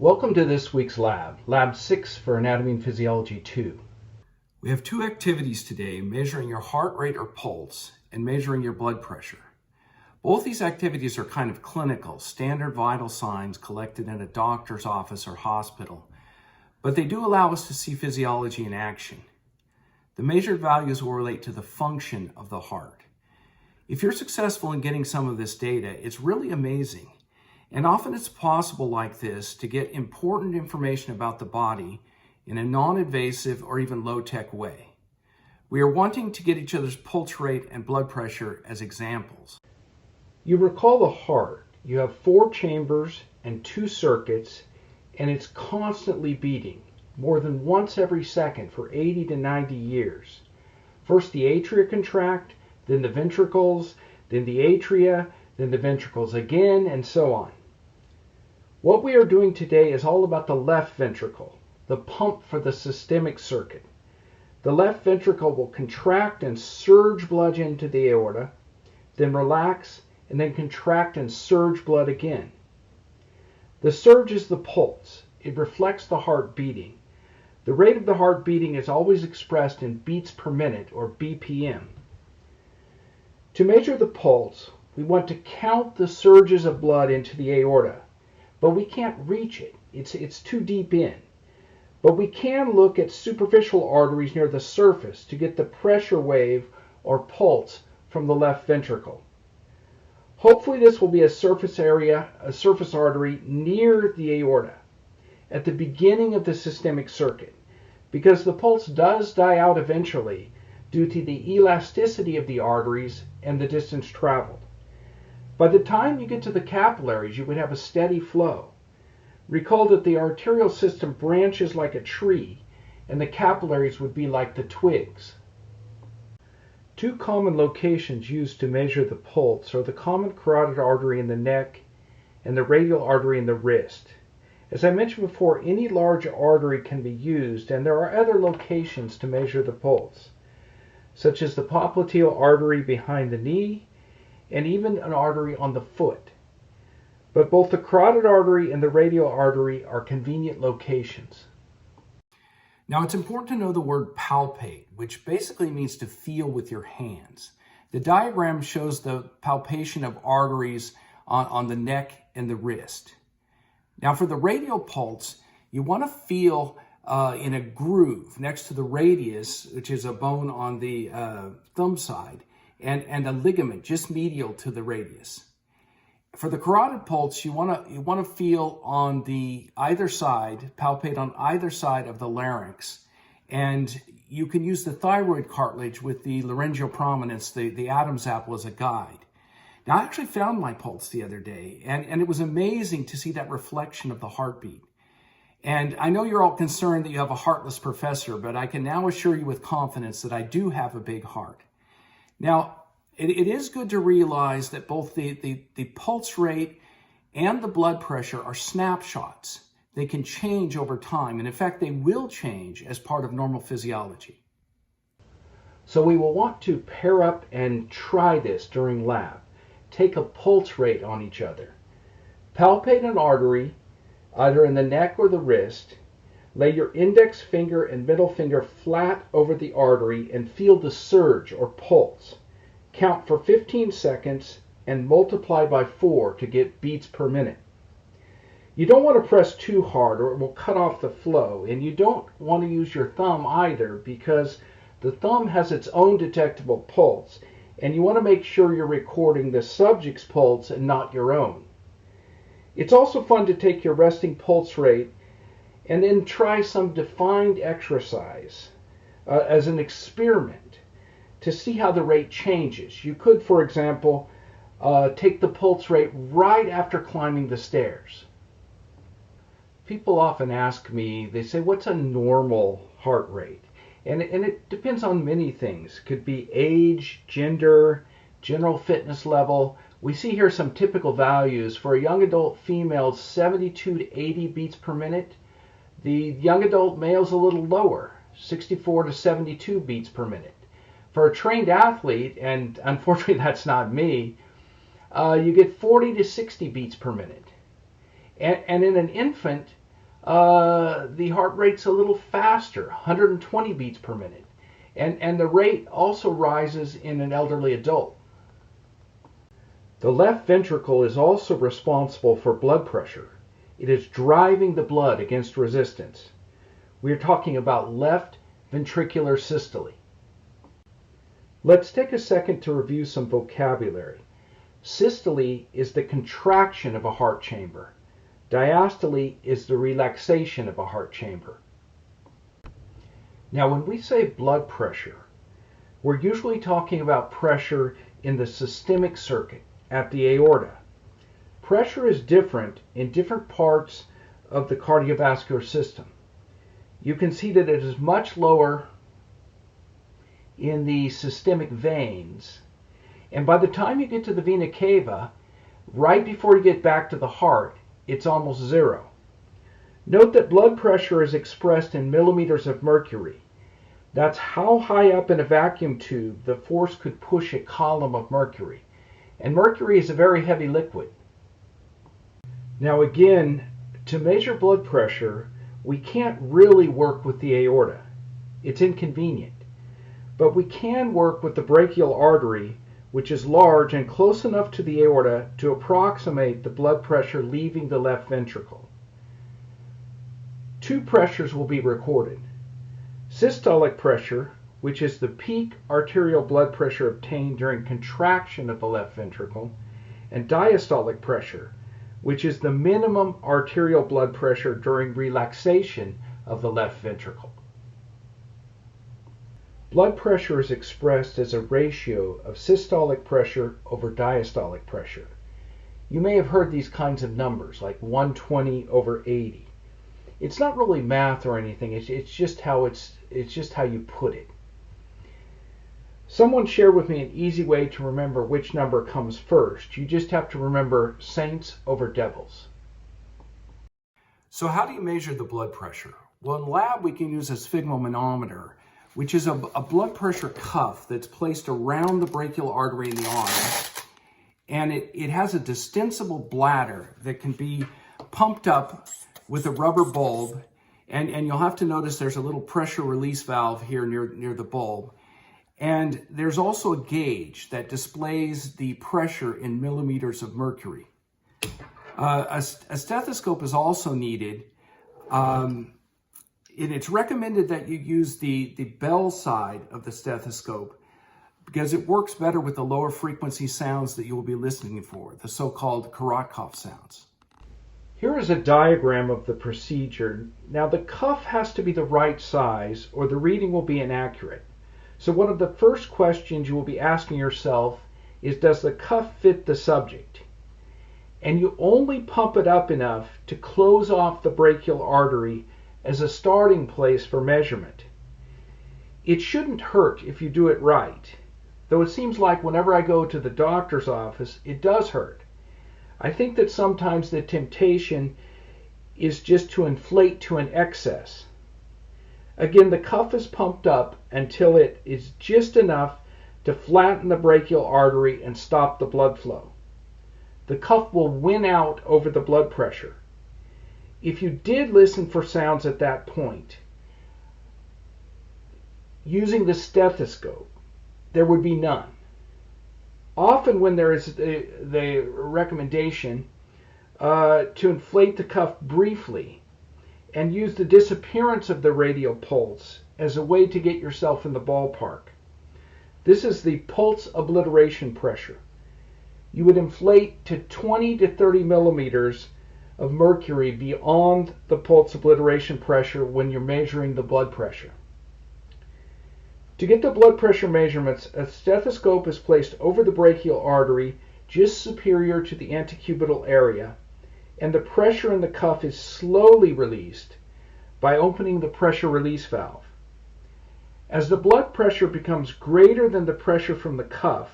Welcome to this week's lab, Lab 6 for Anatomy and Physiology 2. We have two activities today, measuring your heart rate or pulse and measuring your blood pressure. Both these activities are kind of clinical, standard vital signs collected in a doctor's office or hospital, but they do allow us to see physiology in action. The measured values will relate to the function of the heart. If you're successful in getting some of this data, it's really amazing. And often it's possible like this to get important information about the body in a non-invasive or even low-tech way. We are wanting to get each other's pulse rate and blood pressure as examples. You recall the heart. You have 4 chambers and 2 circuits, and it's constantly beating, more than once every second for 80 to 90 years. First the atria contract, then the ventricles, then the atria, then the ventricles again, and so on. What we are doing today is all about the left ventricle, the pump for the systemic circuit. The left ventricle will contract and surge blood into the aorta, then relax, and then contract and surge blood again. The surge is the pulse. It reflects the heart beating. The rate of the heart beating is always expressed in beats per minute, or BPM. To measure the pulse, we want to count the surges of blood into the aorta. But we can't reach it. It's too deep in. But we can look at superficial arteries near the surface to get the pressure wave or pulse from the left ventricle. Hopefully this will be a surface artery near the aorta, at the beginning of the systemic circuit, because the pulse does die out eventually due to the elasticity of the arteries and the distance traveled. By the time you get to the capillaries, you would have a steady flow. Recall that the arterial system branches like a tree, and the capillaries would be like the twigs. 2 common locations used to measure the pulse are the common carotid artery in the neck and the radial artery in the wrist. As I mentioned before, any large artery can be used, and there are other locations to measure the pulse, such as the popliteal artery behind the knee, and even an artery on the foot. But both the carotid artery and the radial artery are convenient locations. Now it's important to know the word palpate, which basically means to feel with your hands. The diagram shows the palpation of arteries on the neck and the wrist. Now for the radial pulse, you want to feel in a groove next to the radius, which is a bone on the thumb side, and a ligament just medial to the radius. For the carotid pulse, you want to feel on the either side, palpate on either side of the larynx, and you can use the thyroid cartilage with the laryngeal prominence, the Adam's apple, as a guide. Now I actually found my pulse the other day, and it was amazing to see that reflection of the heartbeat. And I know you're all concerned that you have a heartless professor, but I can now assure you with confidence that I do have a big heart. Now, it is good to realize that both the pulse rate and the blood pressure are snapshots. They can change over time, and in fact, they will change as part of normal physiology. So we will want to pair up and try this during lab. Take a pulse rate on each other. Palpate an artery, either in the neck or the wrist. Lay your index finger and middle finger flat over the artery and feel the surge or pulse. Count for 15 seconds and multiply by 4 to get beats per minute. You don't want to press too hard or it will cut off the flow, and you don't want to use your thumb either because the thumb has its own detectable pulse, and you want to make sure you're recording the subject's pulse and not your own. It's also fun to take your resting pulse rate and then try some defined exercise as an experiment to see how the rate changes. You could, for example, take the pulse rate right after climbing the stairs. People often ask me, they say, what's a normal heart rate? And it depends on many things. It could be age, gender, general fitness level. We see here some typical values. For a young adult female, 72 to 80 beats per minute. The young adult male's a little lower, 64 to 72 beats per minute. For a trained athlete, and unfortunately that's not me, you get 40 to 60 beats per minute. And in an infant, the heart rate's a little faster, 120 beats per minute. And the rate also rises in an elderly adult. The left ventricle is also responsible for blood pressure. It is driving the blood against resistance. We are talking about left ventricular systole. Let's take a second to review some vocabulary. Systole is the contraction of a heart chamber. Diastole is the relaxation of a heart chamber. Now, when we say blood pressure, we're usually talking about pressure in the systemic circuit at the aorta. Pressure is different in different parts of the cardiovascular system. You can see that it is much lower in the systemic veins, and by the time you get to the vena cava, right before you get back to the heart, it's almost zero. Note that blood pressure is expressed in millimeters of mercury. That's how high up in a vacuum tube the force could push a column of mercury. And mercury is a very heavy liquid. Now again, to measure blood pressure, we can't really work with the aorta. It's inconvenient. But we can work with the brachial artery, which is large and close enough to the aorta to approximate the blood pressure leaving the left ventricle. Two pressures will be recorded. Systolic pressure, which is the peak arterial blood pressure obtained during contraction of the left ventricle, and diastolic pressure, which is the minimum arterial blood pressure during relaxation of the left ventricle. Blood pressure is expressed as a ratio of systolic pressure over diastolic pressure. You may have heard these kinds of numbers, like 120 over 80. It's not really math or anything. It's just how you put it. Someone shared with me an easy way to remember which number comes first. You just have to remember saints over devils. So how do you measure the blood pressure? Well, in lab, we can use a sphygmomanometer, which is a blood pressure cuff that's placed around the brachial artery in the arm. And it has a distensible bladder that can be pumped up with a rubber bulb. And you'll have to notice there's a little pressure release valve here near the bulb. And there's also a gauge that displays the pressure in millimeters of mercury. A stethoscope is also needed. And it's recommended that you use the bell side of the stethoscope because it works better with the lower frequency sounds that you will be listening for, the so-called Korotkoff sounds. Here is a diagram of the procedure. Now the cuff has to be the right size or the reading will be inaccurate. So one of the first questions you will be asking yourself is, does the cuff fit the subject? And you only pump it up enough to close off the brachial artery as a starting place for measurement. It shouldn't hurt if you do it right, though it seems like whenever I go to the doctor's office, it does hurt. I think that sometimes the temptation is just to inflate to an excess. Again, the cuff is pumped up until it is just enough to flatten the brachial artery and stop the blood flow. The cuff will win out over the blood pressure. If you did listen for sounds at that point, using the stethoscope, there would be none. Often when there is the recommendation to inflate the cuff briefly and use the disappearance of the radial pulse as a way to get yourself in the ballpark. This is the pulse obliteration pressure. You would inflate to 20 to 30 millimeters of mercury beyond the pulse obliteration pressure when you're measuring the blood pressure. To get the blood pressure measurements, a stethoscope is placed over the brachial artery just superior to the antecubital area, and the pressure in the cuff is slowly released by opening the pressure release valve. As the blood pressure becomes greater than the pressure from the cuff,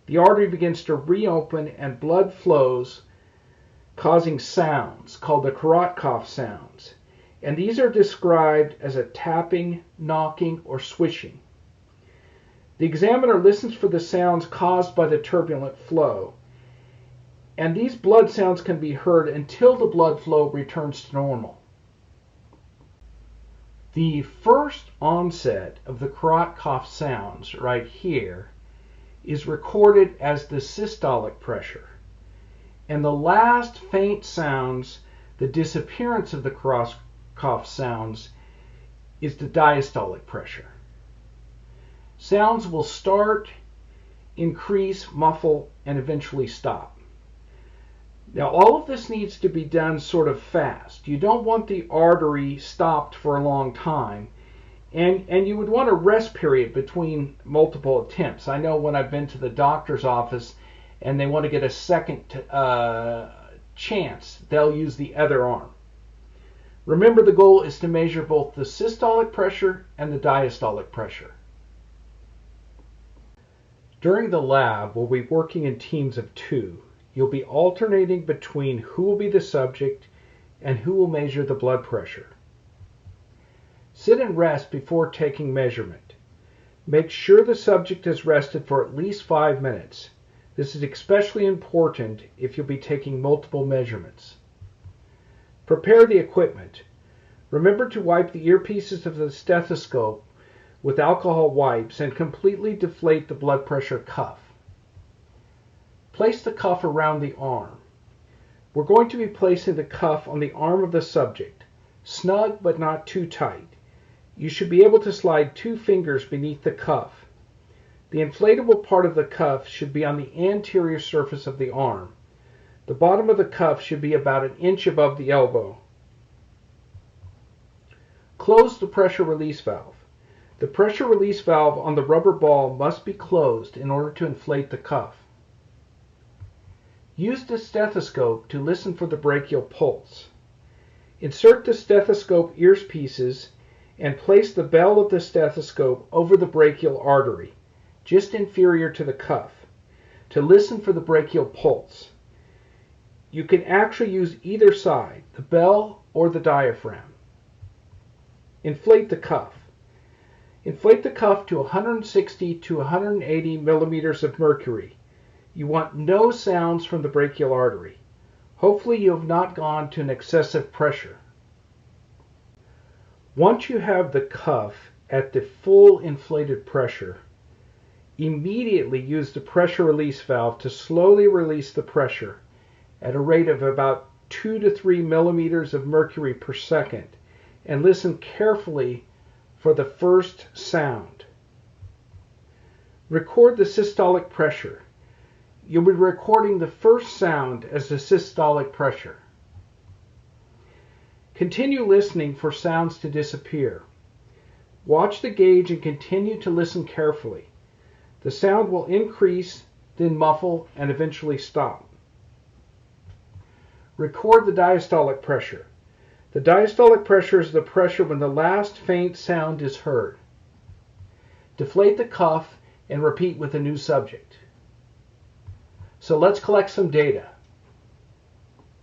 the artery begins to reopen and blood flows, causing sounds called the Korotkoff sounds. And these are described as a tapping, knocking, or swishing. The examiner listens for the sounds caused by the turbulent flow, and these blood sounds can be heard until the blood flow returns to normal. The first onset of the carotid cough sounds right here is recorded as the systolic pressure. And the last faint sounds, the disappearance of the carotid cough sounds, is the diastolic pressure. Sounds will start, increase, muffle, and eventually stop. Now, all of this needs to be done sort of fast. You don't want the artery stopped for a long time, and you would want a rest period between multiple attempts. I know when I've been to the doctor's office and they want to get a second chance, they'll use the other arm. Remember, the goal is to measure both the systolic pressure and the diastolic pressure. During the lab, we'll be working in teams of 2. You'll be alternating between who will be the subject and who will measure the blood pressure. Sit and rest before taking measurement. Make sure the subject has rested for at least 5 minutes. This is especially important if you'll be taking multiple measurements. Prepare the equipment. Remember to wipe the earpieces of the stethoscope with alcohol wipes and completely deflate the blood pressure cuff. Place the cuff around the arm. We're going to be placing the cuff on the arm of the subject, snug but not too tight. You should be able to slide 2 fingers beneath the cuff. The inflatable part of the cuff should be on the anterior surface of the arm. The bottom of the cuff should be about 1 inch above the elbow. Close the pressure release valve. The pressure release valve on the rubber ball must be closed in order to inflate the cuff. Use the stethoscope to listen for the brachial pulse. Insert the stethoscope earpieces and place the bell of the stethoscope over the brachial artery, just inferior to the cuff, to listen for the brachial pulse. You can actually use either side, the bell or the diaphragm. Inflate the cuff. Inflate the cuff to 160 to 180 millimeters of mercury. You want no sounds from the brachial artery. Hopefully you have not gone to an excessive pressure. Once you have the cuff at the full inflated pressure, immediately use the pressure release valve to slowly release the pressure at a rate of about 2 to 3 millimeters of mercury per second, and listen carefully for the first sound. Record the systolic pressure. You'll be recording the first sound as the systolic pressure. Continue listening for sounds to disappear. Watch the gauge and continue to listen carefully. The sound will increase, then muffle, and eventually stop. Record the diastolic pressure. The diastolic pressure is the pressure when the last faint sound is heard. Deflate the cuff and repeat with a new subject. So let's collect some data.